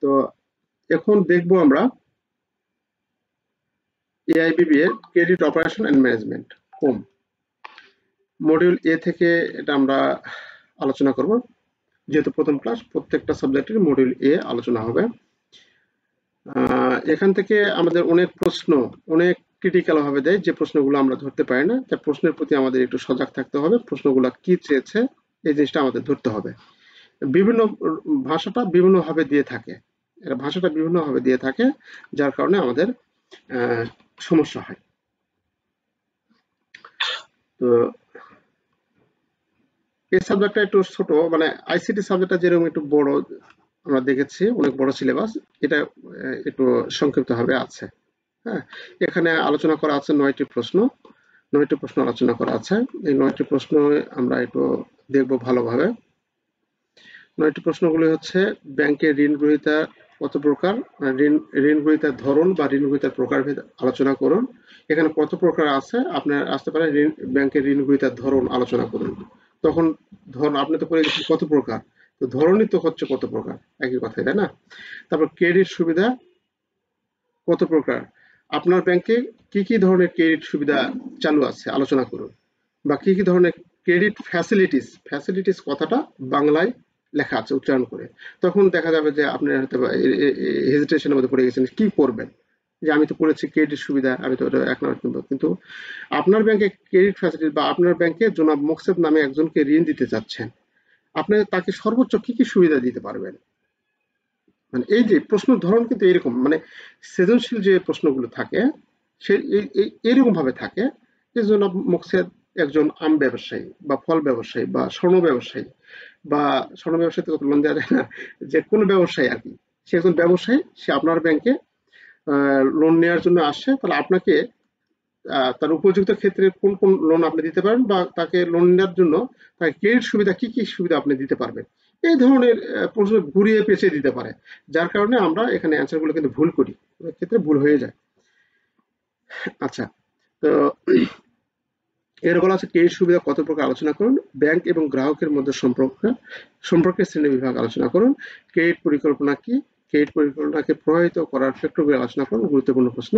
তো এখন দেখবো আমরা এআইবিবি এর ক্রেডিট অপারেশন এন্ড ম্যানেজমেন্ট কোম মডিউল এ থেকে এটা আমরা আলোচনা করব। যেহেতু প্রথম ক্লাস, প্রত্যেকটা সাবজেক্টের মডিউল এ আলোচনা হবে। এখান থেকে আমাদের অনেক প্রশ্ন অনেক ক্রিটিক্যাল ভাবে দেয়, যে প্রশ্নগুলো আমরা ধরতে পারি না। তার প্রশ্নের প্রতি আমাদের একটু সজাগ থাকতে হবে, প্রশ্নগুলো কি চেয়েছে এই জিনিসটা আমাদের ধরতে হবে। বিভিন্ন ভাষাটা বিভিন্নভাবে দিয়ে থাকে, ভাষাটা বিভিন্নভাবে দিয়ে থাকে, যার কারণে আমাদের সমস্যা হয়। তো এই সাবজেক্টটা একটু ছোট, মানে আইসিটি সাবজেক্টটা যেরকম একটু বড় আমরা দেখেছি, অনেক বড় সিলেবাস, এটা একটু সংক্ষিপ্ত ভাবে আছে। হ্যাঁ, এখানে আলোচনা করা আছে 9টি প্রশ্ন, 9টি প্রশ্ন আলোচনা করা আছে। এই 9টি প্রশ্ন আমরা একটু দেখব ভালোভাবে। 9টি প্রশ্নগুলি হচ্ছে ব্যাংকের ঋণ গ্রহীতা কত প্রকার, ঋণ গ্রহীতার ধরন বা ঋণ গ্রহীতার প্রকারভেদ আলোচনা করুন। এখানে কত প্রকার আছে, আপনার আসতে পারে ব্যাংকের ঋণ গ্রহীতার ধরন আলোচনা করুন। তখন ধরুন আপনি তো পড়ে গেছেন কত প্রকার, তো ধরনই তো হচ্ছে কত প্রকার, একই কথাই, তাই না? তারপর ক্রেডিট সুবিধা কত প্রকার, আপনার ব্যাংকে কি কি ধরনের ক্রেডিট সুবিধা চালু আছে আলোচনা করুন। বা কি কি ধরনের ক্রেডিট ফ্যাসিলিটিস কথাটা বাংলায় লেখা আছে উচ্চারণ করে। তখন দেখা যাবে যে আপনি হয়তো হেজিটেশনের মধ্যে পড়ে গেছেন, কি করবেন, যে আমি তো পড়েছি ক্রেডিট সুবিধা, আমি তো ওটা 1 নম্বর কিনবো, কিন্তু আপনার ব্যাংকে ক্রেডিট ফ্যাসিলিটি বা আপনার ব্যাংকে জনাব মোকসেদ নামে একজনকে ঋণ দিতে চাচ্ছেন, আপনি তাকে সর্বোচ্চ কি কি সুবিধা দিতে পারবেন। মানে এই যে প্রশ্নের ধরন কিন্তু এরকম, মানে সৃজনশীল যে প্রশ্নগুলো থাকে সে এইরকম ভাবে থাকে যে জনাব মোকসেদ একজন আম ব্যবসায়ী বা ফল ব্যবসায়ী বা স্বর্ণ ব্যবসায়ী, বা স্বর্ণ ব্যবসায়ী তো লোন দেওয়া যায় না, যে কোনো ব্যবসায়ী আর কি, সে একজন ব্যবসায়ী, সে আপনার ব্যাংকে লোন নেওয়ার জন্য আসছে, তাহলে আপনাকে তার উপযুক্ত ক্ষেত্রে কোন কোন লোন আপনি দিতে পারেন, বা তাকে লোন নেওয়ার জন্য তাকে ক্রেডিট সুবিধা কি কি সুবিধা আপনি দিতে পারবেন, এই ধরনের প্রশ্ন ঘুরিয়ে পেঁচিয়ে দিতে পারে। যার কারণে আমরা এখানে অ্যান্সার গুলো কিন্তু ভুল করি, অনেক ক্ষেত্রে ভুল হয়ে যায়। আচ্ছা, তো এর বলা আছে ক্রেডিট সুবিধা কত প্রকার আলোচনা করুন, ব্যাংক এবং গ্রাহকের মধ্যে সম্পর্কের শ্রেণী বিভাগ আলোচনা করুন, ক্রেডিট পরিকল্পনা কি, ক্রেডিট পরিকল্পনাকে প্রভাবিত করার ফ্যাক্টরগুলো আলোচনা করুন, গুরুত্বপূর্ণ প্রশ্ন।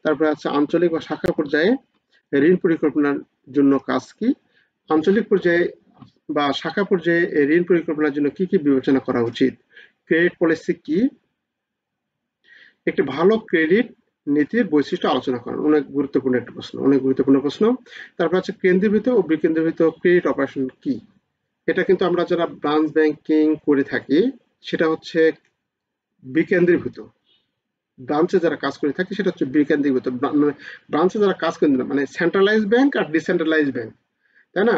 তারপরে আছে আঞ্চলিক বা শাখা পর্যায়ে ঋণ পরিকল্পনার জন্য কাজ কি, আঞ্চলিক পর্যায়ে বা শাখা পর্যায়ে ঋণ পরিকল্পনার জন্য কি কি বিবেচনা করা উচিত, ক্রেডিট পলিসি কি, একটি ভালো ক্রেডিট নীতির বৈশিষ্ট্য আলোচনা করেন, অনেক গুরুত্বপূর্ণ একটা প্রশ্ন, অনেক গুরুত্বপূর্ণ প্রশ্ন। তারপর আছে কেন্দ্রীভূত ও বিকেন্দ্রীভূত ক্রেডিট অপারেশন কি। এটা কিন্তু আমরা যারা ব্রাঞ্চ ব্যাংকিং করে থাকি সেটা হচ্ছে বিকেন্দ্রীভূত, ব্রাঞ্চে যারা কাজ করে থাকি সেটা হচ্ছে বিকেন্দ্রীভূত, ব্রাঞ্চে যারা কাজ করেন মানে সেন্ট্রালাইজ ব্যাংক আর ডিসেন্ট্রালাইজ ব্যাংক, তাই না?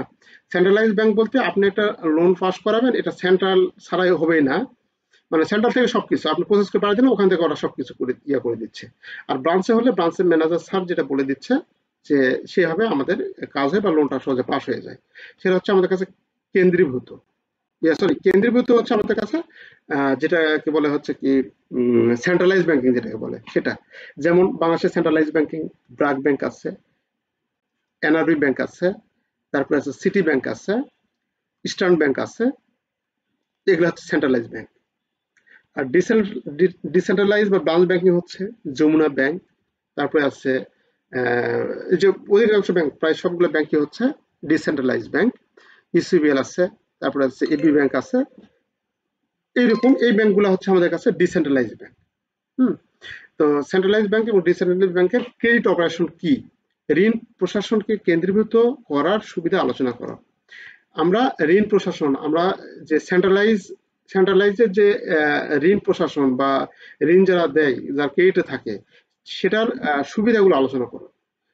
সেন্ট্রালাইজ ব্যাংক বলতে আপনি একটা লোন পাস করাবেন, এটা সেন্ট্রাল ছাড়াই হবেই না, মানে সেন্ট্রাল থেকে সবকিছু আপনি প্রসেস করে পাঠিয়ে দিলেন, ওখান থেকে ওরা সবকিছু করে করে দিচ্ছে। আর ব্রাঞ্চে হলে ব্রাঞ্চের ম্যানেজার স্যার যেটা বলে দিচ্ছে যে সেভাবে আমাদের কাজ হয় বা লোনটা সহজে পাস হয়ে যায়, সেটা হচ্ছে আমাদের কাছে কেন্দ্রীভূত। সরি, কেন্দ্রীভূত হচ্ছে আমাদের কাছে যেটাকে বলে হচ্ছে কি সেন্ট্রালাইজ ব্যাংকিং যেটাকে বলে সেটা। যেমন বাংলাদেশের সেন্ট্রালাইজ ব্যাংকিং, ব্র্যাক ব্যাংক আছে, এনআরবি ব্যাংক আছে, তারপরে আছে সিটি ব্যাংক আছে, ইস্টার্ন ব্যাংক আছে, এগুলো হচ্ছে সেন্ট্রালাইজ ব্যাংক। আর ডিসেন্ট্রালাইজ বা ব্রাঞ্চ ব্যাংকিং হচ্ছে যমুনা ব্যাংক, তারপরে আছে এই যে অধিকাংশ ব্যাংক, প্রায় সবগুলো ব্যাংকই হচ্ছে ডিসেন্ট্রালাইজ ব্যাংক, ইসিবিএল আছে, তারপরে আছে এবি ব্যাংক আছে, এইরকম এই ব্যাংকগুলো হচ্ছে আমাদের কাছে ডিসেন্ট্রালাইজ ব্যাংক। তো সেন্ট্রালাইজ ব্যাংক এবং ডিসেন্ট্রালাইজ ব্যাংকের ক্রেডিট অপারেশন কি, ঋণ প্রশাসনকে কেন্দ্রীভূত করার সুবিধা আলোচনা করা। আমরা ঋণ প্রশাসন, আমরা যে সেন্ট্রালাইজের যে ঋণ প্রশাসন বা ঋণ যারা দেয়, যার ক্রেডিটে থাকে, সেটার সুবিধাগুলো আলোচনা করো।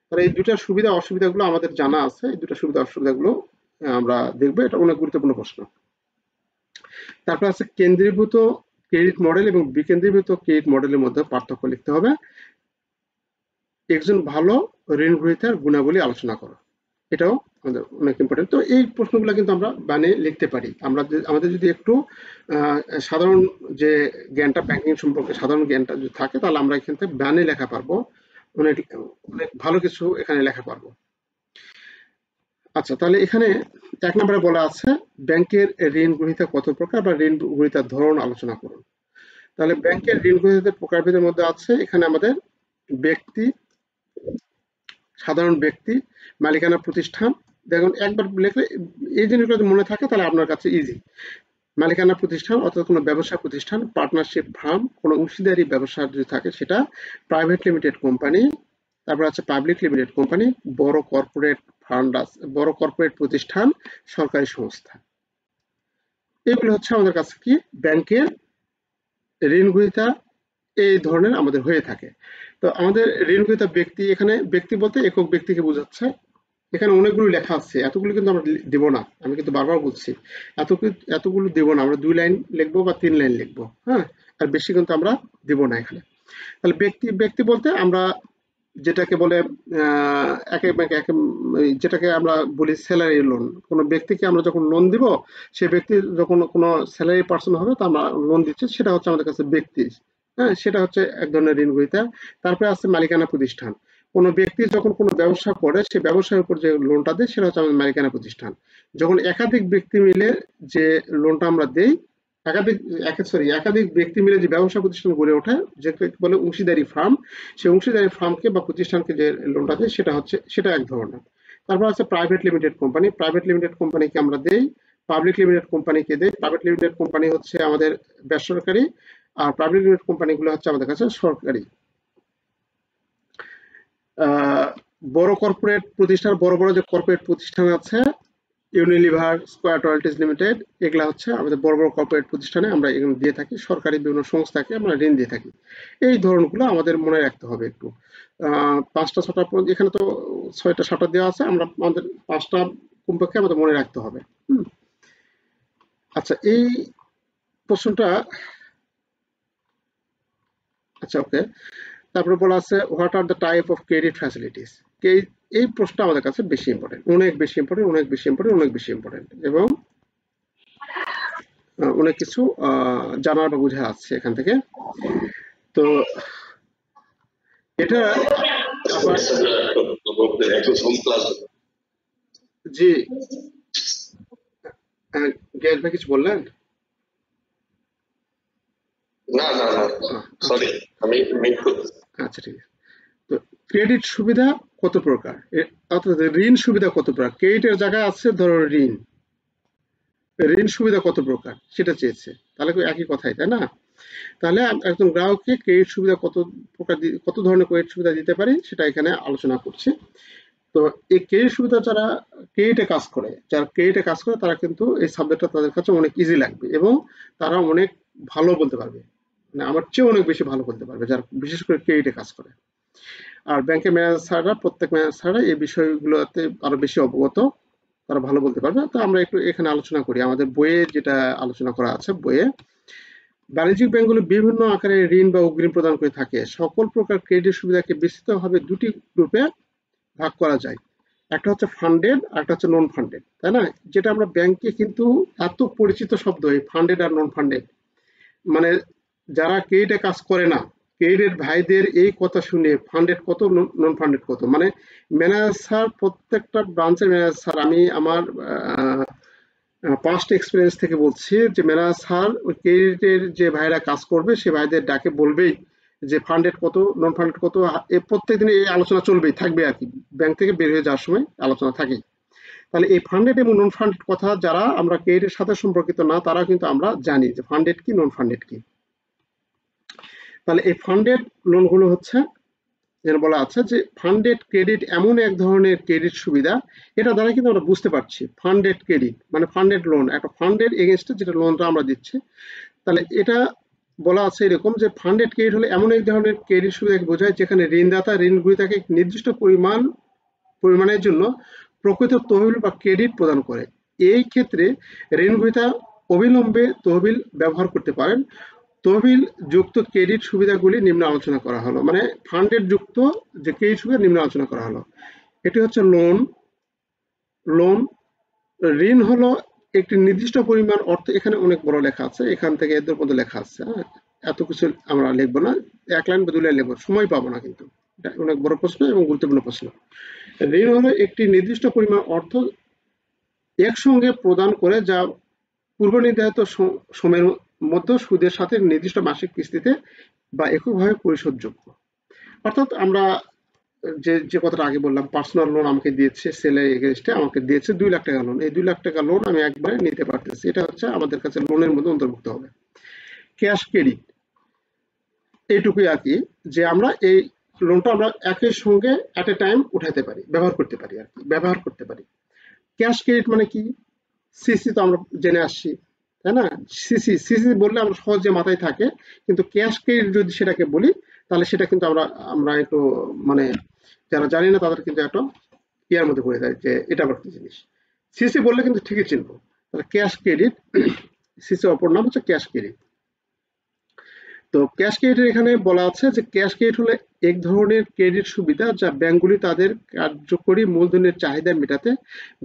তাহলে এই দুটার সুবিধা অসুবিধাগুলো আমাদের জানা আছে, এই দুটা সুবিধা অসুবিধাগুলো আমরা দেখবো, এটা অনেক গুরুত্বপূর্ণ প্রশ্ন। তারপর আছে কেন্দ্রীভূত ক্রেডিট মডেল এবং বিকেন্দ্রীভূত ক্রেডিট মডেলের মধ্যে পার্থক্য লিখতে হবে, একজন ভালো ঋণ গ্রহীতার গুণাবলী আলোচনা করো, এটাও আমাদের অনেক ইম্পর্টেন্ট। তো এই প্রশ্নগুলো কিন্তু আমরা বানিয়ে লিখতে পারি, আমরা আমাদের যদি একটু সাধারণ যে জ্ঞানটা ব্যাংকিং সম্পর্কে সাধারণ জ্ঞানটা যদি থাকে, তাহলে আমরা এখান থেকে বানিয়ে লেখা পারবো, অনেক অনেক ভালো কিছু এখানে লেখা পারবো। আচ্ছা, তাহলে এখানে 1 নম্বরে বলা আছে ব্যাংকের ঋণ গ্রহীতা কত প্রকার বা ঋণ গ্রহীতার ধরন আলোচনা করুন। তাহলে ব্যাংকের ঋণ গ্রহীতাদের প্রকারভেদের মধ্যে আছে এখানে আমাদের ব্যক্তি, সাধারণ ব্যক্তি, মালিকানা প্রতিষ্ঠান। দেখুন একবার লিখলে এই জিনিসগুলো যদি মনে থাকে তাহলে আপনার কাছে ইজি। মালিকানা প্রতিষ্ঠান অর্থাৎ কোনো ব্যবসা প্রতিষ্ঠান, পার্টনারশিপ ফার্ম, কোনো অংশীদারি ব্যবসা যদি থাকে সেটা, প্রাইভেট লিমিটেড কোম্পানি, তারপর আছে পাবলিক লিমিটেড কোম্পানি, বড় কর্পোরেট ফান্ড আছে, বড় কর্পোরেট প্রতিষ্ঠান, সরকারি সংস্থা। এগুলো হচ্ছে আমাদের কাছে কি ব্যাংকের ঋণ গ্রহীতা এই ধরনের আমাদের হয়ে থাকে। তো আমাদের ঋণ গ্রহীতা ব্যক্তি, এখানে ব্যক্তি বলতে একক ব্যক্তিকে বোঝাচ্ছে। এখানে অনেকগুলো লেখা আছে, এতগুলো কিন্তু আমরা দেব না, আমি কিন্তু বারবার বলছি এতগুলো দেব না, আমরা 2 লাইন লিখবো বা 3 লাইন লিখবো, হ্যাঁ, আর বেশি কিন্তু আমরা দেব না এখানে। তাহলে ব্যক্তি বলতে আমরা যেটাকে বলে যেটাকে আমরা বলি স্যালারি লোন। কোনো ব্যক্তিকে আমরা যখন লোন দিব, সে ব্যক্তি যখন কোনো স্যালারি পার্সন হবে তা আমরা লোন দিচ্ছি, সেটা হচ্ছে আমাদের কাছে ব্যক্তি, হ্যাঁ, সেটা হচ্ছে এক ধরনের ঋণ গ্রহীতা। তারপরে আছে মালিকানা প্রতিষ্ঠান। কোনো ব্যক্তি যখন কোনো ব্যবসা করে, সে ব্যবসার উপর যে লোনটা দেয় সেটা হচ্ছে আমাদের মালিকানা প্রতিষ্ঠান। যখন একাধিক ব্যক্তি মিলে যে লোনটা আমরা দেই, একাধিক ব্যক্তি মিলে যে ব্যবসা প্রতিষ্ঠান গড়ে ওঠে, যেটাকে বলে অংশীদারি ফার্ম, সেই অংশীদারি ফার্মকে বা প্রতিষ্ঠানকে যে লোনটা দেয় সেটা এক ধরনের। তারপর আছে private limited company. Private limited কোম্পানিকে আমরা দেই, পাবলিক লিমিটেড কোম্পানিকে দেই। প্রাইভেট লিমিটেড কোম্পানি হচ্ছে আমাদের বেসরকারি, আর পাবলিক লিমিটেড কোম্পানিগুলো হচ্ছে আমাদের কাছে সরকারি। বড় কর্পোরেট প্রতিষ্ঠান, বড় যে কর্পোরেট প্রতিষ্ঠান আছে, ইউনিলিভার, স্কয়ার রয়্যালটিজ লিমিটেড, এগুলা হচ্ছে আমাদের বড় কর্পোরেট প্রতিষ্ঠানে আমরা এগুলো দিয়ে থাকি, সরকারি বিভিন্ন সংস্থাকে আমরা ঋণ দিয়ে থাকি। এই ধরনগুলো আমাদের মনে রাখতে হবে একটু। 5টা 6টা এখানে তো 6টা 7টা দেওয়া আছে, আমাদের 5টা কমপক্ষে আমাদের মনে রাখতে হবে। আচ্ছা, এই প্রশ্নটা, আচ্ছা ওকে। তারপরে বলা আছে what are the type of credit facilities. এই প্রশ্নটা আমাদের কাছে বেশি ইম্পর্টেন্ট, অনেক বেশি ইম্পর্টেন্ট, এবং অনেক কিছু জানার বা বোঝা আছে এখান থেকে। তো এটা আবার জি, গ্যাস ভাই কিছু বললেন? না না না, সরি আমি মিট করতেছি। আচ্ছা ঠিক আছে। তো ক্রেডিট সুবিধা কত প্রকার, অর্থাৎ ঋণ সুবিধা কত প্রকার? ক্রেডিটের জায়গায় আছে ধরো ঋণ সুবিধা কত প্রকার সেটা চেয়েছে, তাহলে একই কথাই, তাই না? তাহলে একজন গ্রাহককে ক্রেডিট সুবিধা কত ধরনের ক্রেডিট সুবিধা দিতে পারি সেটা এখানে আলোচনা করছি। তো এই ক্রেডিট সুবিধা যারা ক্রেডিটে কাজ করে তারা কিন্তু এই সাবজেক্টটা তাদের কাছে অনেক ইজি লাগবে, এবং তারা অনেক ভালো বলতে পারবে, মানে আমার চেয়ে অনেক বেশি ভালো বলতে পারবে যারা বিশেষ করে ক্রেডিটে কাজ করে। আর ব্যাংকের ম্যানেজার প্রত্যেক ম্যানেজার এই বিষয়গুলোতে আরো বেশি অবগত, তারা ভালো বলতে পারবে। তো আমরা একটু এখানে আলোচনা করি, আমাদের বইয়ে যেটা আলোচনা করা আছে। বইয়ে বাণিজ্যিক ব্যাংকগুলো বিভিন্ন আকারে ঋণ বা অগ্রিম প্রদান করে থাকে। সকল প্রকার ক্রেডিট সুবিধাকে বিস্তৃতভাবে 2টি গ্রুপে ভাগ করা যায়, একটা হচ্ছে ফান্ডেড আর একটা হচ্ছে নন ফান্ডেড, তাই না? যেটা আমরা ব্যাংকে কিন্তু এত পরিচিত শব্দ এই ফান্ডেড আর নন ফান্ডেড, মানে যারা ক্রেডিটে কাজ করে না, ক্রেডিট ভাইদের এই কথা শুনে ফান্ডেড কত নন ফান্ডেড কত, মানে ম্যানেজার, প্রত্যেকটা ব্রাঞ্চের ম্যানেজার, আমি আমার পাস্ট এক্সপিরিয়েন্স থেকে বলছি যে ম্যানেজার ওই ক্রেডিটের যে ভাইরা কাজ করবে সে ভাইদের ডাকে বলবেই যে ফান্ডেড কত, নন ফান্ডেড কত, প্রত্যেকদিন এই আলোচনা চলবেই থাকবে আর কি, ব্যাংক থেকে বের হয়ে যাওয়ার সময় আলোচনা থাকেই। তাহলে এই ফান্ডেড এবং নন ফান্ডেড কথা যারা আমরা ক্রেডিটের সাথে সম্পর্কিত না, তারা কিন্তু আমরা জানি যে ফান্ডেড কি নন ফান্ডেড কি। তাহলে এই ফান্ডেড লোনগুলো হচ্ছে, যেটা বলা আছে যে ফান্ডেড ক্রেডিট এমন এক ধরনের ক্রেডিট সুবিধা, এটা দ্বারা কিন্তু আমরা বুঝতে পারছি ফান্ডেড ক্রেডিট মানে ফান্ডেড লোন, একটা ফান্ডেড এগেনস্টে যেটা লোনটা আমরা দিচ্ছি। তাহলে এটা বলা আছে এরকম যে ফান্ডেড ক্রেডিট হলে এমন এক ধরনের ক্রেডিট সুবিধাকে বোঝায় যেখানে ঋণদাতা ঋণ গ্রহীতাকে নির্দিষ্ট পরিমাণের জন্য প্রকৃত তহবিল বা ক্রেডিট প্রদান করে। এই ক্ষেত্রে ঋণ গ্রহীতা অবিলম্বে তহবিল ব্যবহার করতে পারেন। তহবিল যুক্ত ক্রেডিট সুবিধাগুলি নিম্ন আলোচনা করা হলো, মানে ফান্ডেড যুক্ত যে ক্রেডিট সুবিধা নিম্ন আলোচনা করা হলো। এটি হচ্ছে লোন। ঋণ হলো একটি নির্দিষ্ট পরিমাণ অর্থ, এখানে অনেক বড় লেখা আছে, এখান থেকে এদের মধ্যে লেখা আছে, এত কিছু আমরা লিখবো না, 1 লাইন বা 2 লাইন লিখবো, সময় পাবো না কিন্তু, এটা অনেক বড় প্রশ্ন এবং গুরুত্বপূর্ণ প্রশ্ন। ঋণ হলো একটি নির্দিষ্ট পরিমাণ অর্থ একসঙ্গে প্রদান করে যা পূর্ব নির্ধারিত সময়ের মধ্যে সুদের সাথে নির্দিষ্ট মাসিক কিস্তিতে বা এককভাবে পরিশোধযোগ্য। অর্থাৎ আমরা যে কথাটা আগে বললাম, পার্সোনাল লোন আমাকে দিয়েছে, সেলের এগেইনস্টে আমাকে দিয়েছে 2 লাখ টাকা লোন, এই 2 লাখ টাকা লোন আমি একবারে নিতে পারতেছি, এটা হচ্ছে আমাদের কাছে লোনের মধ্যে অন্তর্ভুক্ত হবে। ক্যাশ ক্রেডিট এইটুকুই আর কি, যে আমরা এই লোনটা আমরা একই সঙ্গে অ্যাট এ টাইম উঠাতে পারি, ব্যবহার করতে পারি আর কি, ব্যবহার করতে পারি। ক্যাশ ক্রেডিট মানে কি? সিসি তো আমরা জেনে আসছি, তাই না? সিসি সিসি বললে আমরা সহজে মাথায় থাকে, কিন্তু ক্যাশ ক্রেডিট যদি সেটাকে বলি তাহলে সেটা কিন্তু আমরা আমরা একটু মানে যারা জানি না তাদের কিন্তু একটা ইয়ার মধ্যে পড়ে যায় যে এটা আবার কি জিনিস। সিসি বললে কিন্তু ঠিকই চিনবো। তাহলে ক্যাশ ক্রেডিট, সিসি অপর নাম হচ্ছে ক্যাশ ক্রেডিট। তো ক্যাশ ক্রেডিটের এখানে বলা আছে যে ক্যাশ ক্রেডিট হলো এক ধরনের ক্রেডিট সুবিধা যা ব্যাংকগুলি তাদের কার্যকরী মূলধনের চাহিদা মেটাতে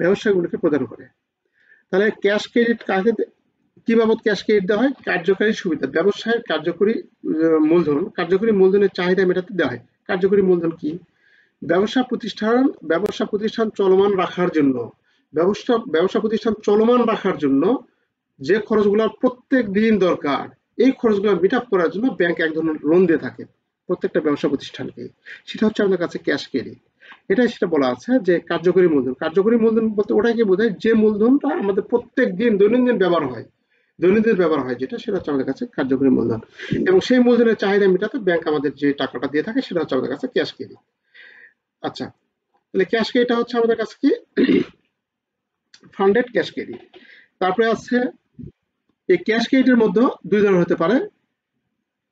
ব্যবসাগুলিকে প্রদান করে। তাহলে ক্যাশ ক্রেডিট কাকে কি বাবদ ক্যাশ ক্রেডিট দেওয়া হয়? কার্যকারী সুবিধা, ব্যবসায়ের কার্যকরী মূলধন, কার্যকরী মূলধনের চাহিদা মেটাতে দেওয়া হয়। কার্যকরী মূলধন কি? ব্যবসা প্রতিষ্ঠান চলমান রাখার জন্য, ব্যবসা প্রতিষ্ঠান চলমান রাখার জন্য যে খরচগুলো প্রত্যেক দিন দরকার, এই খরচগুলো মিট আপ করার জন্য ব্যাংক এক ধরনের লোন দিয়ে থাকে প্রত্যেকটা ব্যবসা প্রতিষ্ঠানকে, সেটা হচ্ছে আমাদের কাছে ক্যাশ ক্রেডিট। এটাই সেটা বলা আছে যে কার্যকরী মূলধন। কার্যকরী মূলধন বলতে ওটাকে বোঝায় যে মূলধনটা আমাদের প্রত্যেক দিন দৈনন্দিন ব্যবহার হয়, যেটা সেটা হচ্ছে আমাদের কাছে কার্যকরী মূলধন, এবং সেই মূলধনের চাহিদা মেটাতে ব্যাংক আমাদের যে টাকাটা দিয়ে থাকে সেটা হচ্ছে আমাদের কাছে ক্যাশ ক্রেডিট। আচ্ছা, তাহলে ক্যাশ ক্রেডিটটা হচ্ছে আমাদের কাছে কি ফান্ডেড ক্যাশ ক্রেডিট। তারপরে আছে এই ক্যাশ ক্রেডিটের মধ্যে 2 ধরনের হতে পারে,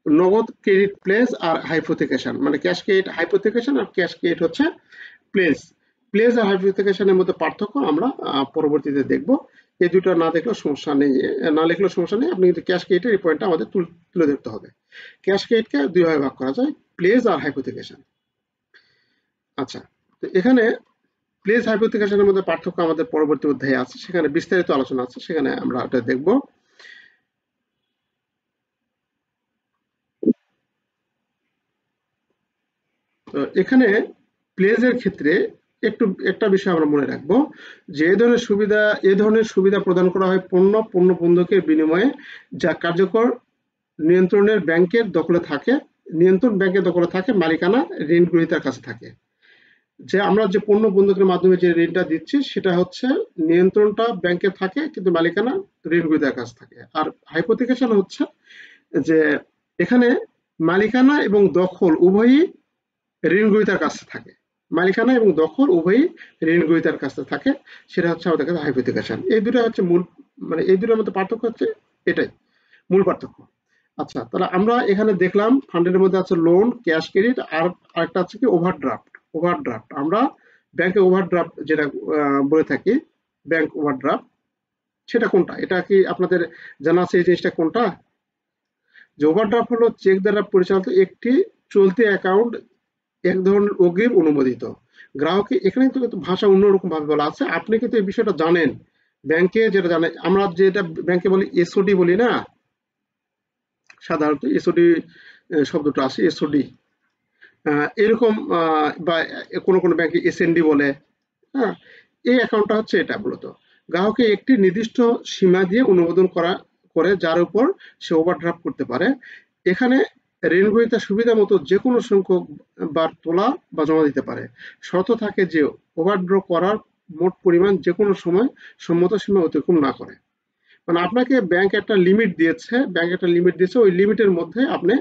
নগদ ক্রেডিট প্লেস আর হাইপোথিকেশন। মানে ক্যাশ ক্রেডিট হাইপোথিকেশন আর ক্যাশ ক্রেডিট হচ্ছে প্লেস। প্লেস আর হাইপোথিকেশনের মধ্যে পার্থক্য আমরা পরবর্তীতে দেখব। এই দুটো না দেখলেও সমস্যা নেই, না লিখলেও সমস্যা নেই, আপনি কিন্তু ক্যাশ ক্রেডিটের এই পয়েন্টটা আমাদের তুলে ধরতে হবে। ক্যাশ ক্রেডিটকে 2 ভাগে ভাগ করা যায়, প্লেস আর হাইপোথিকেশন। আচ্ছা, তো এখানে প্লেস হাইপোথিকেশনের মধ্যে পার্থক্য আমাদের পরবর্তী অধ্যায়ে আছে, সেখানে বিস্তারিত আলোচনা আছে, সেখানে আমরা এটা দেখব। তো এখানে প্লেজের ক্ষেত্রে একটা বিষয় আমরা মনে রাখবো, যে এ ধরনের সুবিধা প্রদান করা হয় পণ্য বন্ধকের বিনিময়ে, যা কার্যকর নিয়ন্ত্রণ ব্যাংকের দখলে থাকে, মালিকানা ঋণ গ্রহীতার কাছে থাকে। যে আমরা যে পণ্য বন্ধকের মাধ্যমে যে ঋণটা দিচ্ছি সেটা হচ্ছে নিয়ন্ত্রণটা ব্যাংকে থাকে, কিন্তু মালিকানা ঋণ গ্রহীতার কাছে থাকে। আর হাইপোথিকেশন হচ্ছে যে এখানে মালিকানা এবং দখল উভয়ই ঋণ গ্রহীতার কাছে থাকে, মালিকানা এবং দখল উভয়ই ঋণ গ্রহীতার কাছে থাকে, সেটা হচ্ছে আমাদের কাছে হাইপোথিকেশন। এই দুটো হচ্ছে মূল, মানে এই দুটোর মধ্যে পার্থক্য হচ্ছে এটাই মূল পার্থক্য। আচ্ছা, তাহলে আমরা এখানে দেখলাম ফান্ডের মধ্যে আছে লোন, ক্যাশ ক্রেডিট, আর আরেকটা আছে কি ওভারড্রাফট। আমরা ব্যাংকে ওভারড্রাফট যেটা বলে থাকি, ব্যাংক ওভারড্রাফট, সেটা কোনটা? এটা কি আপনাদের জানা আছে এই জিনিসটা কোনটা? যে ওভারড্রাফট হলো চেক দ্বারা পরিচালিত একটি চলতি অ্যাকাউন্ট, এক ধরনের অগ্রিম অনুমোদিত। গ্রাহকে এখানে কিন্তু ভাষা অন্যরকম ভাবে বলা আছে, আপনি কিন্তু এই বিষয়টা জানেন, ব্যাংকে যেটা জানেন, আমরা যেটা ব্যাংকে বলি এসওডি বলি না, সাধারণত এসওডি শব্দটা আসে, এসওডি এরকম, বা কোনো ব্যাংকে এসএনডি বলে। হ্যাঁ, এই অ্যাকাউন্টটা হচ্ছে এটা মূলত গ্রাহকে একটি নির্দিষ্ট সীমা দিয়ে অনুমোদন করে যার উপর সে ওভারড্রাফট করতে পারে। এখানে ঋণ গ্রহীতা সুবিধা মতো যে কোনো সংখ্যক বার তোলা বা জমা দিতে পারে। শর্ত থাকে যে ওভারড্র করার মোট পরিমাণ যে কোনো সময় সম্মত সীমা অতিক্রম না করে। মানে আপনাকে ব্যাংক একটা লিমিট দিয়েছে, ওই লিমিটের মধ্যে আপনি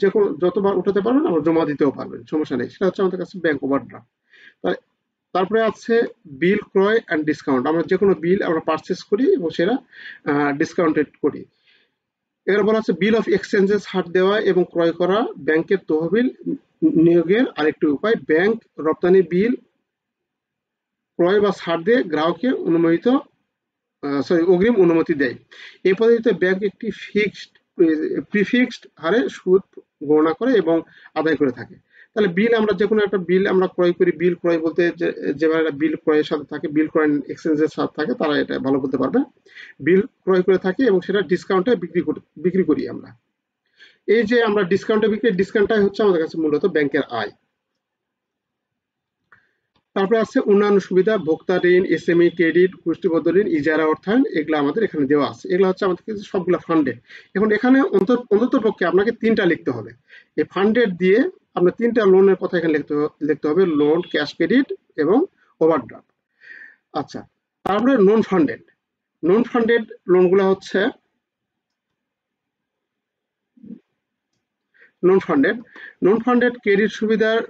যে কোনো যতবার উঠাতে পারবেন আবার জমা দিতেও পারবেন, সমস্যা নেই। সেটা হচ্ছে আমাদের কাছে ব্যাংক ওভারড্রাফট। তারপরে আছে বিল ক্রয় অ্যান্ড ডিসকাউন্ট। আমরা যে কোনো বিল আমরা পারচেস করি এবং সেটা ডিসকাউন্টেড করি। এবার বলা হচ্ছে বিল অফ এক্সচেঞ্জেস হার দেওয়া এবং ক্রয় করা ব্যাংকের তহবিল নিয়োগের আরেকটি উপায়। ব্যাংক রপ্তানি বিল ক্রয় বা ছাড় দিয়ে গ্রাহককে অগ্রিম অনুমতি দেয়। এই পদ্ধতিতে ব্যাংক একটি প্রিফিক্সড হারে সুদ গণনা করে এবং আদায় করে থাকে। তাহলে বিল, আমরা যে কোনো একটা বিল আমরা ক্রয় করি, বিল ক্রয় বলতে যেভাবে বিল ক্রয়ের সাথে থাকে, বিল ক্রয় এক্সচেঞ্জের সাথে থাকে, তারা এটা ভালো বলতে পারবে। বিল ক্রয় করে থাকি এবং সেটা ডিসকাউন্টে বিক্রি করি আমরা। এই যে আমরা ডিসকাউন্টে ডিসকাউন্টটাই হচ্ছে আমাদের কাছে মূলত ব্যাংকের আয়। তারপরে আছে অন্যান্য সুবিধা, ভোক্তা ঋণ, এসএমই ক্রেডিট, গোষ্ঠীবদ্ধ ঋণ, ইজারা অর্থায়ন, এগুলো আমাদের এখানে দেওয়া আছে। এগুলো হচ্ছে আমাদের সবগুলো ফান্ডেড। এখন এখানে অন্তত পক্ষে আপনাকে 3টা লিখতে হবে। এই ফান্ডেড দিয়ে আপনার 3টা লোনের কথা এখানে লিখতে হবে, লোন, ক্যাশ ক্রেডিট এবং ওভারড্রাফট। আচ্ছা, তারপরে নন ফান্ডেড লোনগুলো হচ্ছে নন ফান্ডেড ক্রেডিট সুবিধার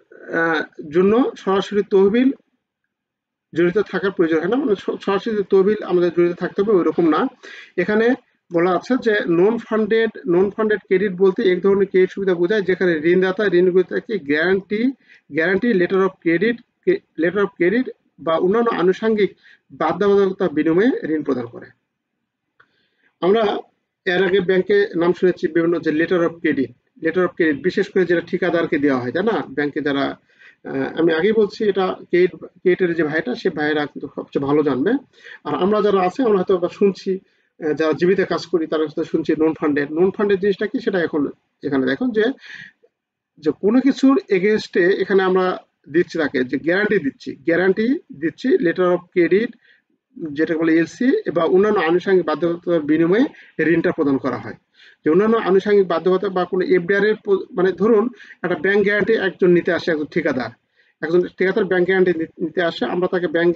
জন্য সরাসরি তহবিল জড়িত থাকার প্রয়োজন হয় না, মানে সরাসরি তহবিল আমাদের জড়িত থাকতে হবে ওইরকম না। এখানে বলা আছে যে নন ফান্ডেড ক্রেডিট বলতে এক ধরনের ক্রেডিট সুবিধা বোঝায় যেখানে ঋণদাতা ঋণগ্রহীতাকে গ্যারান্টি লেটার অফ ক্রেডিট বা অন্যান্য আনুষঙ্গিক বাধ্যবাধকতা বিনিময়ে ঋণ প্রদান করে। আমরা এর আগে ব্যাংকে নাম শুনেছি বিভিন্ন যে লেটার অফ ক্রেডিট বিশেষ করে যেটা ঠিকাদারকে দেওয়া হয়, তাই না? ব্যাংকে যারা আমি আগেই বলছি, এটা ক্রেডিটের যে ভাইটা, সে ভাইরা কিন্তু সবচেয়ে ভালো জানবে। আর আমরা যারা আছে আমরা হয়তো শুনছি, যারা জীবিত কাজ করি তারা শুনছি নন ফান্ডেড জিনিসটা কি সেটা এখন এখানে দেখুন যে কোনো কিছুর এগেনস্টে এখানে আমরা দিচ্ছি তাকে যে গ্যারান্টি দিচ্ছি লেটার অফ ক্রেডিট যেটা বলে এলসি বা অন্যান্য আনুষঙ্গিক বাধ্যবাধকতার বিনিময়ে ঋণটা প্রদান করা হয়। যে অন্যান্য আনুষঙ্গিক বাধ্যবাধকতা বা কোনো এফডিআর এর, মানে ধরুন একটা ব্যাংক গ্যারান্টি একজন নিতে আসে, একজন ঠিকাদার ব্যাংক গ্যারান্টি নিতে আসে, আমরা তাকে ব্যাংক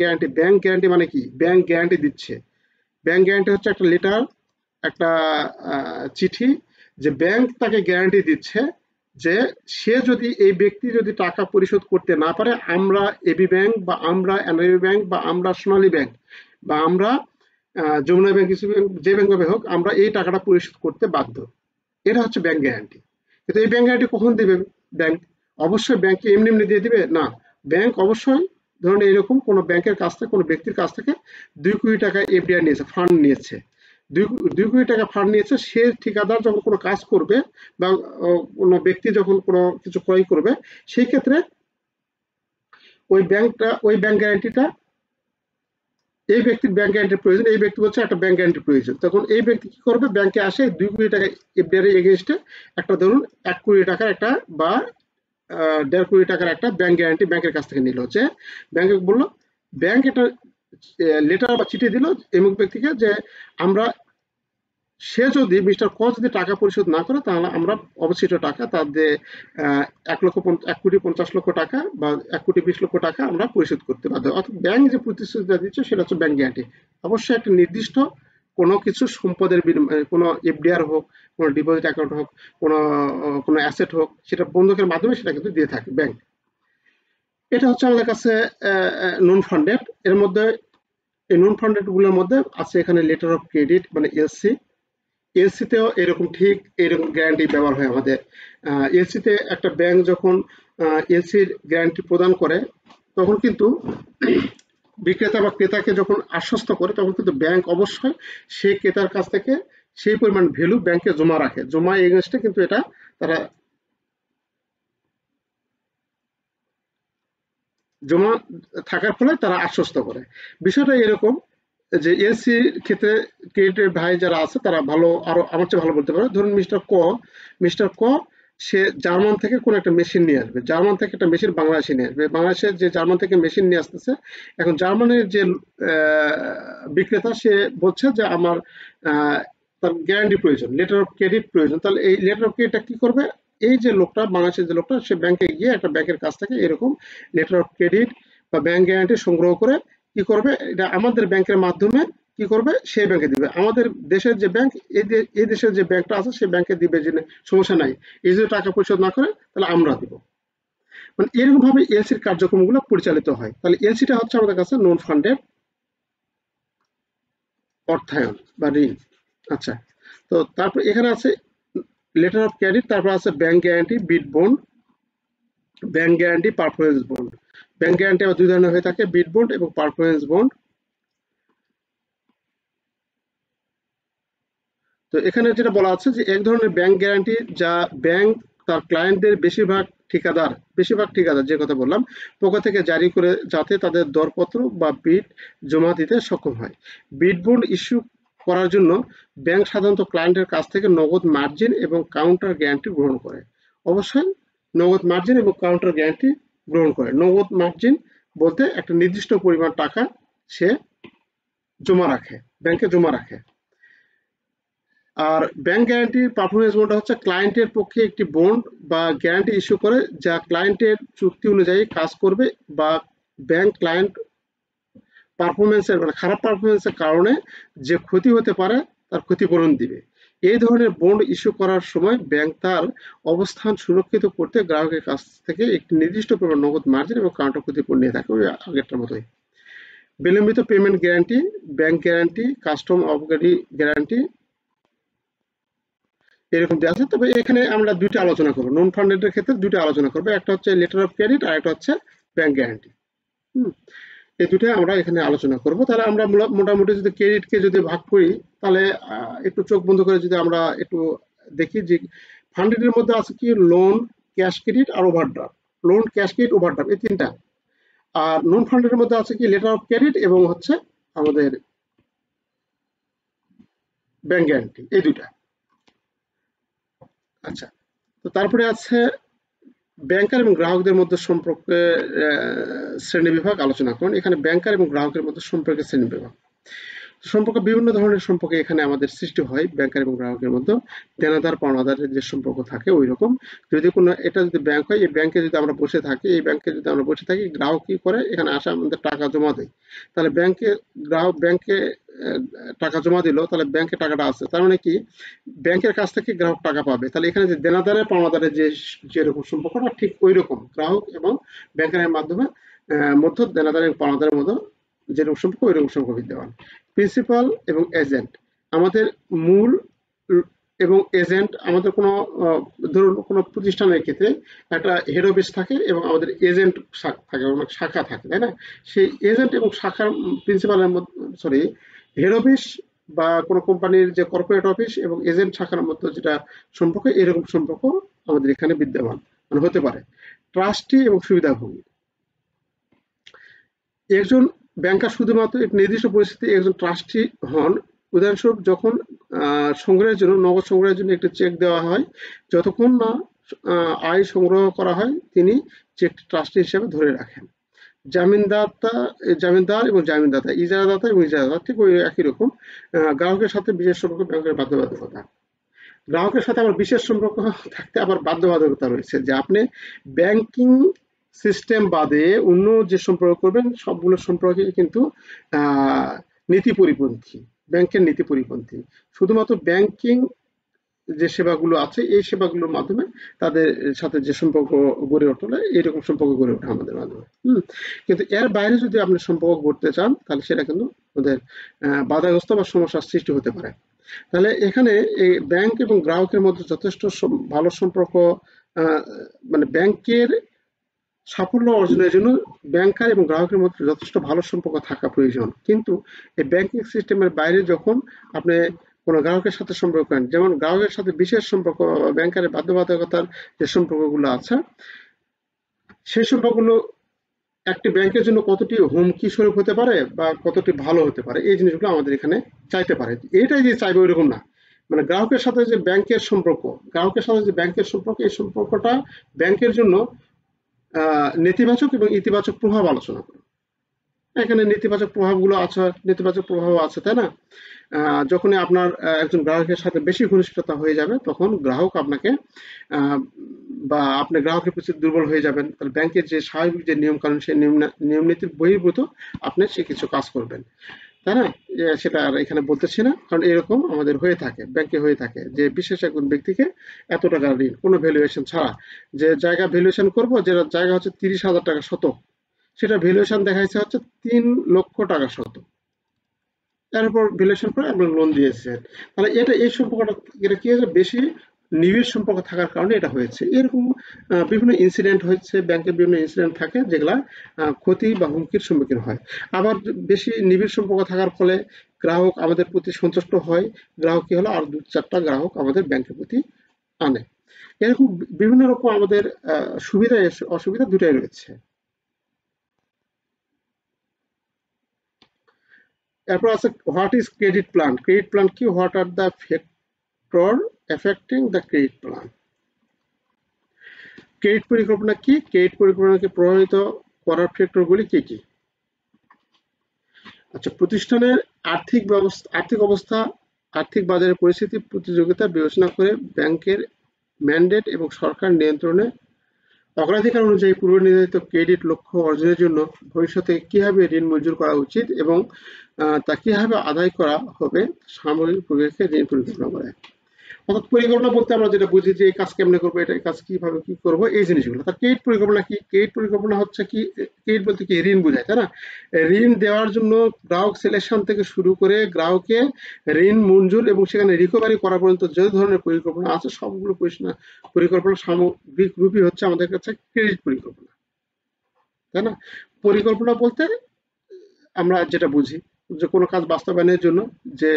গ্যারান্টি মানে কি? ব্যাংক গ্যারান্টি দিচ্ছে। ব্যাংক গ্যারান্টি হচ্ছে একটা লেটার, একটা চিঠি, যে ব্যাংক তাকে গ্যারান্টি দিচ্ছে যে সে যদি, এই ব্যক্তি যদি টাকা পরিশোধ করতে না পারে, আমরা এবি ব্যাংক বা আমরা এনআরবি ব্যাংক বা আমরা সোনালী ব্যাংক বা আমরা যমুনা ব্যাংক, যে ব্যাংক হবে হোক, আমরা এই টাকাটা পরিশোধ করতে বাধ্য। এটা হচ্ছে ব্যাংক গ্যারান্টি। কিন্তু এই ব্যাংক গ্যারান্টি কখন দিবে ব্যাংক? অবশ্যই ব্যাংকে এমনি দিয়ে দিবে না। ব্যাংক অবশ্যই ধরুন এরকম কোনো ব্যাংকের কাছ থেকে, কোনো ব্যক্তির কাছ থেকে 2 কোটি টাকা এফডিআর নিয়েছে, ফান্ড নিয়েছে, 2 কোটি টাকা ফান্ড নিয়েছে। সে ঠিকাদার যখন কোনো কাজ করবে বা কোনো ব্যক্তি যখন কোনো কিছু ক্রয় করবে, সেই ক্ষেত্রে ওই ব্যাংক গ্যারান্টিটা, এই ব্যক্তির ব্যাংক গ্যারান্টির প্রয়োজন, এই ব্যক্তি বলছে একটা ব্যাংক গ্যারান্টির প্রয়োজন, তখন এই ব্যক্তি কি করবে? ব্যাংকে আসে 2 কোটি টাকা এফডিআর এর এগেইনস্টে একটা, ধরুন 1 কোটি টাকার একটা বা 1.5 কোটি টাকার একটা ব্যাংক গ্যারান্টি ব্যাংকের কাছ থেকে নিল। যে ব্যাংকে বললো, ব্যাংক একটা লেটার বা চিঠি দিল এমুক ব্যক্তিকে যে আমরা, সে যদি মিস্টার ক যদি টাকা পরিশোধ না করে, তাহলে আমরা অবশিষ্ট টাকা তাদের 1,50,00,000 টাকা বা 1,20,00,000 টাকা আমরা পরিশোধ করতে বাধ্য। অর্থাৎ ব্যাংক যে প্রতিশ্রুতিটা দিচ্ছে সেটা হচ্ছে ব্যাংক গ্যারান্টি। অবশ্যই একটা নির্দিষ্ট কোনো কিছু সম্পদের বিনিময়ে, কোনো এফডিআর হোক, কোনো ডিপোজিট অ্যাকাউন্ট হোক, কোনো অ্যাসেট হোক, সেটা বন্ধকের মাধ্যমে সেটা কিন্তু দিয়ে থাকে ব্যাংক। এটা হচ্ছে আমাদের কাছে নন ফান্ডেড। এর মধ্যে এই নন ফান্ডেড গুলোর মধ্যে আছে এখানে লেটার অফ ক্রেডিট মানে এলসিতেও এরকম ঠিক এরকম গ্যারান্টি ব্যবহার হয় আমাদের। এলসিতে একটা ব্যাংক যখন এলসির গ্যারান্টি প্রদান করে, তখন কিন্তু বিক্রেতা বা ক্রেতাকে যখন আশ্বস্ত করে, তখন কিন্তু ব্যাংক অবশ্যই সেই ক্রেতার কাছ থেকে সেই পরিমাণ ভ্যালু ব্যাংকে জমা রাখে। জমা এগেনস্টে কিন্তু এটা তারা জমা থাকার ফলে তারা আশ্বস্ত করে। বিষয়টা এরকম যে এলসির ক্ষেত্রে ক্রেডিটের ভাই যারা আছে তারা ভালো, আরো আমার চেয়ে ভালো বলতে পারে। ধরুন মিস্টার ক সে জার্মান থেকে কোনো একটা মেশিন নিয়ে আসবে, জার্মান থেকে একটা মেশিন বাংলাদেশে নিয়ে আসবে, বাংলাদেশের যে জার্মান থেকে মেশিন নিয়ে আসতেছে, এখন জার্মানের যে বিক্রেতা সে বলছে যে আমার তার গ্যারান্টি প্রয়োজন, লেটার অফ ক্রেডিট প্রয়োজন। তাহলে এই লেটার অফ ক্রেডিটটা কি করবে? এই যে লোকটা, বাংলাদেশের যে লোকটা, সে ব্যাংকে গিয়ে একটা ব্যাংকের কাছ থেকে এরকম লেটার অফ ক্রেডিট বা ব্যাংক গ্যারান্টি সংগ্রহ করে কি করবে? এটা আমাদের ব্যাংকের মাধ্যমে কি করবে? সেই ব্যাংকে দিবে। আমাদের দেশের যে ব্যাংক, এই দেশের যে ব্যাংকটা আছে সেই ব্যাংকে দিবে যে সমস্যা নাই, এই যদি টাকা পরিশোধ না করে তাহলে আমরা দিব। মানে এরকম ভাবে এলসির কার্যক্রমগুলো পরিচালিত হয়। তাহলে এলসিটা হচ্ছে আমাদের কাছে নন ফান্ডেড অর্থায়ন বা ঋণ। আচ্ছা, তো তারপর এখানে আছে লেটার অফ ক্রেডিট, তারপর আছে bank guarantee, bid bond, bank guarantee, performance bond. Bank guarantee আবার 2 ধরনের হয়ে থাকে, বিড বন্ড এবং পারফরমেন্স বন্ড। তো এখানে যেটা বলা আছে যে এক ধরনের ব্যাংক গ্যারান্টি যা ব্যাংক তার ক্লায়েন্টদের বেশিরভাগ ঠিকাদার যে কথা বললাম পক্ষ থেকে জারি করে, যাতে তাদের দরপত্র বা বিড জমা দিতে সক্ষম হয়। বিড বন্ড ইস্যু করার জন্য ব্যাংক সাধারণত ক্লায়েন্টের কাছ থেকে নগদ মার্জিন এবং কাউন্টার গ্যারান্টি গ্রহণ করে। অবশ্যই নগদ মার্জিন এবং কাউন্টার গ্যারান্টি গ্রহণ করে। নগদ মার্জিন বলতে একটা নির্দিষ্ট পরিমাণ টাকা সে জমা রাখে, ব্যাংকে জমা রাখে। আর ব্যাংক গ্যারান্টি পারফরমেন্স বন্ড হচ্ছে ক্লায়েন্টের পক্ষে একটি বন্ড বা গ্যারান্টি ইস্যু করে যা ক্লায়েন্টের চুক্তি অনুযায়ী কাজ করবে বা ব্যাংক ক্লায়েন্ট পারফরমেন্সের মানে খারাপ পারফরমেন্সের কারণে যে ক্ষতি হতে পারে তার ক্ষতিপূরণ দিবে। এই ধরনের বন্ড ইস্যু করার সময় ব্যাংক তার অবস্থান সুরক্ষিত করতে গ্রাহকের কাছ থেকে একটি নির্দিষ্ট পরিমাণ নগদ মার্জিন এবং কাউন্টার ক্ষতিপূরণ নিয়ে থাকে, ওই আগেরটার মতোই। বিলম্বিত payment guarantee, bank guarantee, custom অবগারি গ্যারান্টি এরকম দেওয়া আছে। তবে এখানে আমরা দুইটা আলোচনা করবো, নন ফান্ডেড এর ক্ষেত্রে দুইটা আলোচনা করবো, একটা হচ্ছে লেটার অফ ক্রেডিট আর একটা হচ্ছে ব্যাংক গ্যারান্টি। এই দুটোই আমরা এখানে আলোচনা করব। তাহলে আমরা মোটামুটি যদি ক্রেডিটকে যদি ভাগ করি তাহলে একটু চোখ বন্ধ করে যদি আমরা একটু দেখি যে ফান্ডেড এর মধ্যে আছে কি লোন, ক্যাশ ক্রেডিট আর overdraft. Loan, cash credit, overdraft এই তিনটা। আর নন ফান্ডেড এর মধ্যে আছে কি লেটার অফ ক্রেডিট এবং হচ্ছে আমাদের ব্যাংক গ্যারান্টি, এই দুইটা। আচ্ছা, তো তারপরে আছে ব্যাংকার এবং গ্রাহকদের মধ্যে সম্পর্কে শ্রেণীবিভাগ আলোচনা করুন। এখানে ব্যাংকার এবং গ্রাহকের মধ্যে সম্পর্কের শ্রেণীবিভাগ। সম্পর্ক বিভিন্ন ধরনের সম্পর্ক এখানে আমাদের সৃষ্টি হয় ব্যাংকার এবং গ্রাহকের মধ্যে। দেনাদার পাওনাদারের যে সম্পর্ক থাকে ওই রকম। যদি কোনো এটা যদি ব্যাংক হয়, এই ব্যাংকে যদি আমরা বসে থাকি, এই ব্যাংকে যদি আমরা বসে থাকি, গ্রাহক কি করে এখানে আসে আমাদের টাকা জমা দেয়। তাহলে গ্রাহক ব্যাংকে টাকা জমা দিল, তাহলে ব্যাংকে টাকাটা আছে, তার মানে কি ব্যাংকের কাছ থেকে গ্রাহক টাকা পাবে। তাহলে এখানে যে দেনাদারের পাওনাদারের যে যেরকম সম্পর্কটা ঠিক ওই রকম গ্রাহক এবং ব্যাংকের মাধ্যমে মধ্যে দেনাদার এবং পাওনাদারের মধ্যে যেরকম সম্পর্ক ওই রকম সম্পর্ক বিদ্যমান। প্রিন্সিপাল এবং এজেন্ট, আমাদের মূল এবং এজেন্ট, আমাদের কোনো ধরুন কোনো প্রতিষ্ঠানের ক্ষেত্রে একটা হেড অফিস থাকে এবং আমাদের এজেন্ট থাকে, অনেক শাখা থাকে, তাই না? সেই এজেন্ট এবং শাখার প্রিন্সিপালের মধ্যে সরি হেড অফিস বা কোনো কোম্পানির যে কর্পোরেট অফিস এবং এজেন্ট শাখার মধ্যে যেটা সম্পর্ক, এরকম সম্পর্ক আমাদের এখানে বিদ্যমান মানে হতে পারে। ট্রাস্টি এবং সুবিধাভোগী, একজন ব্যাংকার শুধুমাত্র এক নির্দিষ্ট পরিস্থিতি একজন ট্রাস্টি হন। উদাহরণস্বরূপ যখন সংগ্রহের জন্য নগদ সংগ্রহের জন্য একটি চেক দেওয়া হয়, যতক্ষণ না আয় সংগ্রহ করা হয় তিনি চেকটি ট্রাস্টি হিসেবে ধরে রাখেন। জামিনদার এবং জামিনদাতা, ইজারাদাতা এবং ইজারাদাতা ঠিক ওই একই রকম। গ্রাহকের সাথে বিশেষ সম্পর্ক ব্যাংকের বাধ্যবাধকতা। গ্রাহকের সাথে আবার বিশেষ সম্পর্ক থাকতে আবার বাধ্যবাধকতা রয়েছে যে আপনি ব্যাংকিং সিস্টেম বাদে অন্য যে সম্পর্ক করবেন সবগুলো সম্পর্কে কিন্তু নীতি পরিপন্থী, ব্যাংকের নীতি পরিপন্থী। শুধুমাত্র ব্যাংকিং যে সেবাগুলো আছে এই সেবাগুলোর মাধ্যমে তাদের সাথে যে সম্পর্ক গড়ে ওঠে এইরকম সম্পর্ক গড়ে ওঠে আমাদের মাধ্যমে। কিন্তু এর বাইরে যদি আপনি সম্পর্ক করতে চান তাহলে সেটা কিন্তু আমাদের বাধাগ্রস্ত বা সমস্যার সৃষ্টি হতে পারে। তাহলে এখানে এই ব্যাংক এবং গ্রাহকের মধ্যে যথেষ্ট ভালো সম্পর্ক, মানে ব্যাংকের সাফল্য অর্জনের জন্য ব্যাংকার এবং গ্রাহকের মধ্যে যথেষ্ট ভালো সম্পর্ক থাকা প্রয়োজন। কিন্তু এই ব্যাংকিং সিস্টেমের বাইরে যখন আপনি কোনো গ্রাহকের সাথে সম্পর্ক করেন, যেমন গ্রাহকের সাথে বিশেষ সম্পর্ক, ব্যাংকারের বাধ্যবাধকতার যে সম্পর্কগুলো আছে সেই সম্পর্কগুলো একটি ব্যাংকের জন্য কতটি হুমকি স্বরূপ হতে পারে বা কতটি ভালো হতে পারে এই জিনিসগুলো আমাদের এখানে চাইতে পারে। এটাই যে চাইবে ওইরকম না, মানে গ্রাহকের সাথে যে ব্যাংকের সম্পর্ক, গ্রাহকের সাথে যে ব্যাংকের সম্পর্ক, এই সম্পর্কটা ব্যাংকের জন্য নেতিবাচক এবং ইতিবাচক প্রভাব আলোচনা করুন। এখানে নেতিবাচক প্রভাবগুলো আছে, নেতিবাচক প্রভাব আছে, তাই না? যখনই আপনার একজন গ্রাহকের সাথে বেশি ঘনিষ্ঠতা হয়ে যাবে তখন গ্রাহক আপনাকে বা আপনি গ্রাহকের প্রতি দুর্বল হয়ে যাবেন। তাহলে ব্যাংকের যে স্বাভাবিক যে নিয়ম কানুন সেই নিয়ম নীতির বহির্ভূত আপনি সে কিছু কাজ করবেন, তাই না? সেটা আর এখানে বলতেছি না, কারণ এরকম আমাদের হয়ে থাকে, ব্যাংকে হয়ে থাকে যে বিশেষ একজন ব্যক্তিকে এত টাকা ঋণ কোনো ভ্যালুয়েশন ছাড়া, যে জায়গা ভ্যালুয়েশন করবো, যে জায়গা হচ্ছে 30,000 টাকা শতক, সেটা ভ্যালুয়েশন দেখাইছে হচ্ছে 3 লক্ষ টাকা শতক, এর উপর ভ্যালুয়েশন করে আপনার লোন দিয়েছেন। তাহলে এটা এই সম্পর্কটা এটা কি হয়েছে, বেশি নিবিড় সম্পর্ক থাকার কারণে এটা হয়েছে। এরকম বিভিন্ন ইনসিডেন্ট হচ্ছে, ব্যাংকের বিভিন্ন ইনসিডেন্ট থাকে যেগুলা ক্ষতি বা হুমকির সম্মুখীন হয়। আবার বেশি নিবিড় সম্পর্ক থাকার ফলে গ্রাহক আমাদের প্রতি সন্তুষ্ট হয়, গ্রাহক কি হলো আর 2-4টা গ্রাহক আমাদের ব্যাংকের প্রতি আনে। এরকম বিভিন্ন রকম আমাদের সুবিধা অসুবিধা দুটাই রয়েছে। এরপর আছে what is credit plan. Credit plan কি, what are the factor affecting the credit plan. Credit পরিকল্পনা কি, ক্রেডিট পরিকল্পনাকে প্রভাবিত করার ফ্যাক্টরগুলি কি কি? আচ্ছা, প্রতিষ্ঠানের আর্থিক অবস্থা, আর্থিক বাজারের পরিস্থিতি, প্রতিযোগিতা বিবেচনা করে ব্যাংকের ম্যান্ডেট এবং সরকার নিয়ন্ত্রণে অগ্রাধিকার অনুযায়ী পূর্ব নির্ধারিত ক্রেডিট লক্ষ্য অর্জনের জন্য ভবিষ্যতে কিভাবে ঋণ মঞ্জুর করা উচিত এবং তা কিভাবে আদায় করা হবে সামগ্রিক প্রক্রিয়াকে ঋণ পরিকল্পনা করে। অর্থাৎ পরিকল্পনা বলতে আমরা যেটা বুঝি যে এই কাজ কেমনে করবো, এটা কাজ কিভাবে কি করবো, এই জিনিসগুলো। তার ক্রেডিট পরিকল্পনা কি? ক্রেডিট পরিকল্পনা হচ্ছে কি, ক্রেডিট বলতে কি ঋণ বোঝায়, তাই না? ঋণ দেওয়ার জন্য গ্রাহক সিলেকশন থেকে শুরু করে গ্রাহকে ঋণ মঞ্জুর এবং সেখানে রিকভারি করা পর্যন্ত যে ধরনের পরিকল্পনা আছে সবগুলো পরিকল্পনা সামগ্রিক রূপই হচ্ছে আমাদের কাছে ক্রেডিট পরিকল্পনা, তাই না? পরিকল্পনা বলতে আমরা যেটা বুঝি যে কোনো কাজ বাস্তবায়নের জন্য যে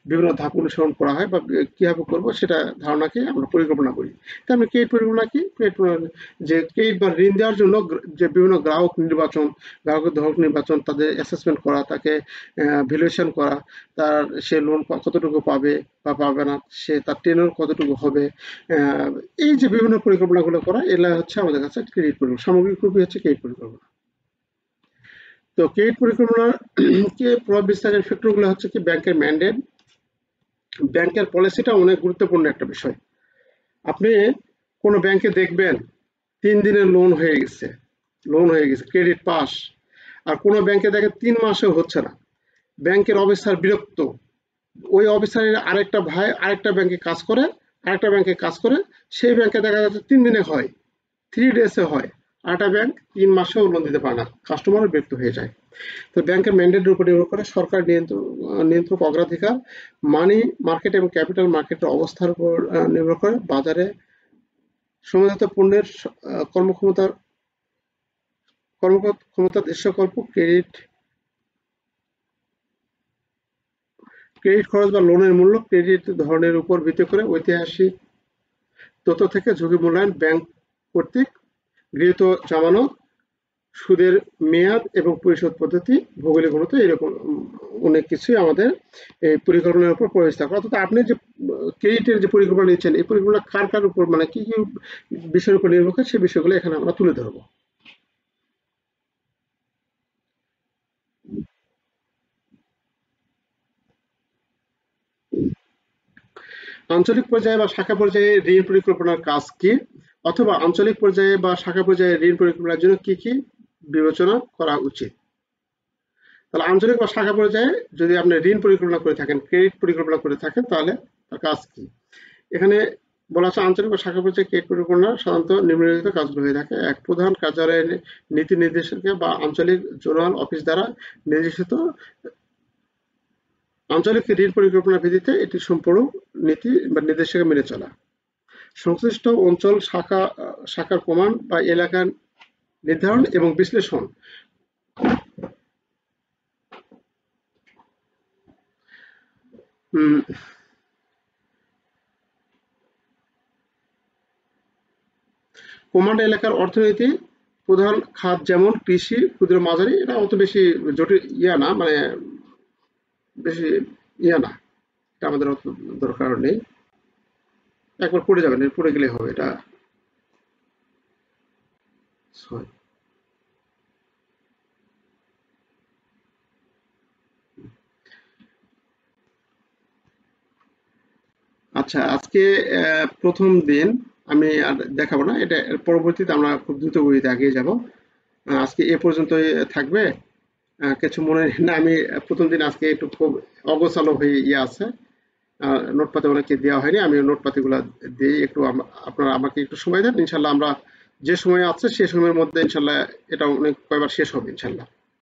বিভিন্ন ধাপ অনুসরণ করা হয় বা কিভাবে করবো সেটা ধারণাকে আমরা পরিকল্পনা করি। তেমনি ক্রেডিট পরিকল্পনা কি? যে ক্রেডিট বা ঋণ দেওয়ার জন্য যে বিভিন্ন গ্রাহকের গ্রাহক নির্বাচন, তাদের অ্যাসেসমেন্ট করা, তাকে ভ্যালুয়েশন করা, তার সে লোন কতটুকু পাবে বা পাবে না, সে তার টেনর কতটুকু হবে, এই যে বিভিন্ন পরিকল্পনাগুলো করা, এগুলা হচ্ছে আমাদের কাছে ক্রেডিট পরিকল্পনা, সামগ্রিক রূপে হচ্ছে ক্রেডিট পরিকল্পনা। তো ক্রেডিট পরিকল্পনার কে প্রভাব বিস্তারের ফ্যাক্টরগুলো হচ্ছে কি ব্যাংকের ম্যান্ডেট, ব্যাংকের পলিসিটা অনেক গুরুত্বপূর্ণ একটা বিষয়। আপনি কোনো ব্যাংকে দেখবেন 3 দিনের লোন হয়ে গেছে ক্রেডিট পাস, আর কোনো ব্যাংকে দেখেন 3 মাসেও হচ্ছে না। ব্যাংকের অফিসার বিরক্ত, ওই অফিসারের আরেকটা ভাই আরেকটা ব্যাংকে কাজ করে, সেই ব্যাংকে দেখা যাচ্ছে 3 দিনে হয়, 3 ডেজে হয়, আরেকটা ব্যাংক 3 মাসেও লোন দিতে পারে না, কাস্টমারও বিরক্ত হয়ে যায়। তো ব্যাংকের ম্যান্ডেটের উপর নির্ভর করে সরকার নিয়ন্ত্রক অগ্রাধিকার, মানি মার্কেট এবং ক্যাপিটাল মার্কেটের অবস্থার উপর নির্ভর করে বাজারে সমঝোত পণ্যের কর্মক্ষমতা দৃশ্যকল্প ক্রেডিট খরচ বা লোনের মূল্য ক্রেডিট ধরনের উপর ভিত্তি করে ঐতিহাসিক তথ্য থেকে ঝুঁকি মূল্যায়ন, ব্যাংক কর্তৃক গৃহীত জামানত, সুদের মেয়াদ এবং পরিশোধ পদ্ধতি, ভৌগোলিক ঘনত্ব, এরকম অনেক কিছুই আমাদের এই পরিকল্পনার উপর প্রভাব বিস্তার করে। অর্থাৎ আপনি যে ক্রেডিটের যে পরিকল্পনা নিচ্ছেন, এই পরিকল্পনা কার উপর মানে কি কি বিষয়ের উপর নির্ভর করে সেই বিষয়গুলো এখানে আমরা তুলে ধরবো। আঞ্চলিক পর্যায়ে বা শাখা পর্যায়ে ঋণ পরিকল্পনার কাজ কি, অথবা আঞ্চলিক পর্যায়ে বা শাখা পর্যায়ে ঋণ পরিকল্পনার জন্য কি কি বিবেচনা করা উচিত। তাহলে আঞ্চলিক বা শাখা পর্যায়ে যদি আপনি ঋণ পরিকল্পনা করে থাকেন, ক্রেডিট পরিকল্পনা করে থাকেন, তাহলে তার কাজ কি? এখানে বলা আছে আঞ্চলিক বা শাখা পর্যায়ে ক্রেডিট পরিকল্পনা সাধারণত নিম্নলিখিত কাজগুলো হয়ে থাকে। এক, প্রধান কার্যালয়ের নীতি নির্দেশকে বা আঞ্চলিক জোনাল অফিস দ্বারা নির্দেশিত আঞ্চলিক ঋণ পরিকল্পনার ভিত্তিতে এটি সম্পূর্ণ নীতি বা নির্দেশিকা মেনে চলা। সংশ্লিষ্ট অঞ্চল শাখার প্রমাণ বা এলাকার নির্ধারণ এবং বিশ্লেষণ। কমান্ড এলাকার অর্থনীতি প্রধান খাত যেমন কৃষি, ক্ষুদ্র মাঝারি, এটা অত বেশি জটিল না, মানে বেশি না, এটা আমাদের অত দরকার নেই, একবার পড়ে যাবেন, পড়ে গেলে হবে। এটা আচ্ছা, আজকে প্রথম দিন, আমি আর দেখাবো না, এটা পরবর্তীতে আমরা খুব দ্রুত গতিতে এগিয়ে যাব। আজকে এ পর্যন্তই থাকবে। কিছু মনে না, আমি প্রথম দিন আজকে একটু খুব অগোছালো হয়ে আছে, নোটপাতি অনেকে দেওয়া হয়নি, আমি নোটপাতিগুলো দিই একটু, আপনারা আমাকে একটু সময় দেন, ইনশাল্লাহ আমরা যে সময় আছে সে সময়ের মধ্যে ইনশাল্লাহ এটা অনেক কয়বার শেষ হবে ইনশাল্লাহ।